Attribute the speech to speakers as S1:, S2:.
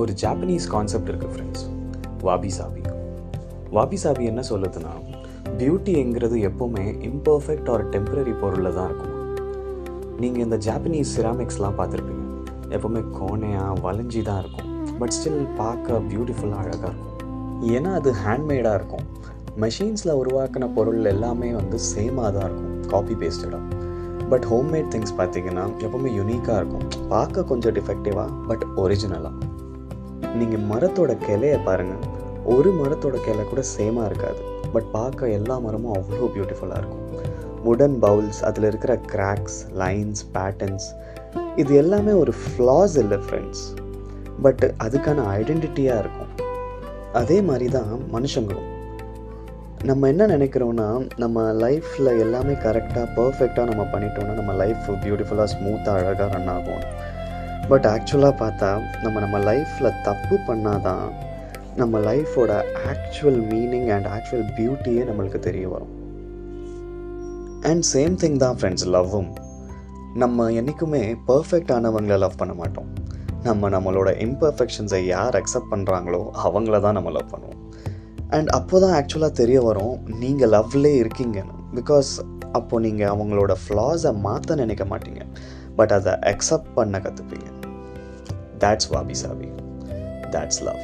S1: ஒரு Japanese concept இருக்குது friends, Vapi சாபி. வாபி சாபி என்ன சொல்லுதுன்னா, பியூட்டிங்கிறது எப்போவுமே இம்பர்ஃபெக்ட் ஒரு டெம்பரரி பொருளில் தான் இருக்கும். நீங்கள் இந்த ஜாப்பனீஸ் சிராமிக்ஸ்லாம் பார்த்துருப்பீங்க, எப்போவுமே கோணையாக வளைஞ்சி தான் இருக்கும், பட் ஸ்டில் பார்க்க பியூட்டிஃபுல்லாக அழகாக இருக்கும். ஏன்னா அது ஹேண்ட்மேடாக இருக்கும். மெஷின்ஸில் உருவாக்கின பொருள் எல்லாமே சேமாக தான் இருக்கும், காப்பி பேஸ்டடாக. பட் ஹோம்மேட் திங்ஸ் பார்த்திங்கன்னா எப்போவுமே யூனிக்காக இருக்கும், பார்க்க கொஞ்சம் டிஃபெக்டிவாக பட் ஒரிஜினலாக. நீங்கள் மரத்தோட கிளையை பாருங்கள், ஒரு மரத்தோட கிளை கூட சேமாக இருக்காது, பட் பார்க்க எல்லா மரமும் அவ்வளோ பியூட்டிஃபுல்லாக இருக்கும். வுடன் பவுல்ஸ், அதில் இருக்கிற கிராக்ஸ், லைன்ஸ், பேட்டர்ன்ஸ், இது எல்லாமே ஒரு ஃப்ளாஸ் இல்லை ஃப்ரெண்ட்ஸ், பட் அதுக்கான ஐடென்டிட்டியாக இருக்கும். அதே மாதிரி தான் மனுஷங்களும். நம்ம என்ன நினைக்கிறோன்னா, நம்ம லைஃப்பில் எல்லாமே கரெக்டாக பர்ஃபெக்டாக நம்ம பண்ணிட்டோன்னா நம்ம லைஃப் பியூட்டிஃபுல்லாக ஸ்மூத்தாக அழகாக ரன் ஆகும். பட் ஆக்சுவலாக பார்த்தா நம்ம லைஃப்பில் தப்பு பண்ணால் தான் நம்ம லைஃபோட ஆக்சுவல் மீனிங் அண்ட் ஆக்சுவல் பியூட்டியே நம்மளுக்கு தெரிய வரும். அண்ட் சேம் திங் தான் ஃப்ரெண்ட்ஸ் லவ்வும். நம்ம என்றைக்குமே பர்ஃபெக்டானவங்களை லவ் பண்ண மாட்டோம். நம்மளோட இம்பர்ஃபெக்ஷன்ஸை யார் அக்செப்ட் பண்ணுறாங்களோ அவங்கள தான் நம்ம லவ் பண்ணுவோம். அண்ட் அப்போ தான் ஆக்சுவலாக தெரிய வரும் நீங்கள் லவ்லேயே இருக்கீங்கன்னு. பிகாஸ் அப்போது நீங்கள் அவங்களோட ஃப்ளாஸை மாற்ற நினைக்க மாட்டீங்க, பட் அதை அக்செப்ட் பண்ண கற்றுப்பீங்க. That's wabi sabi. That's love.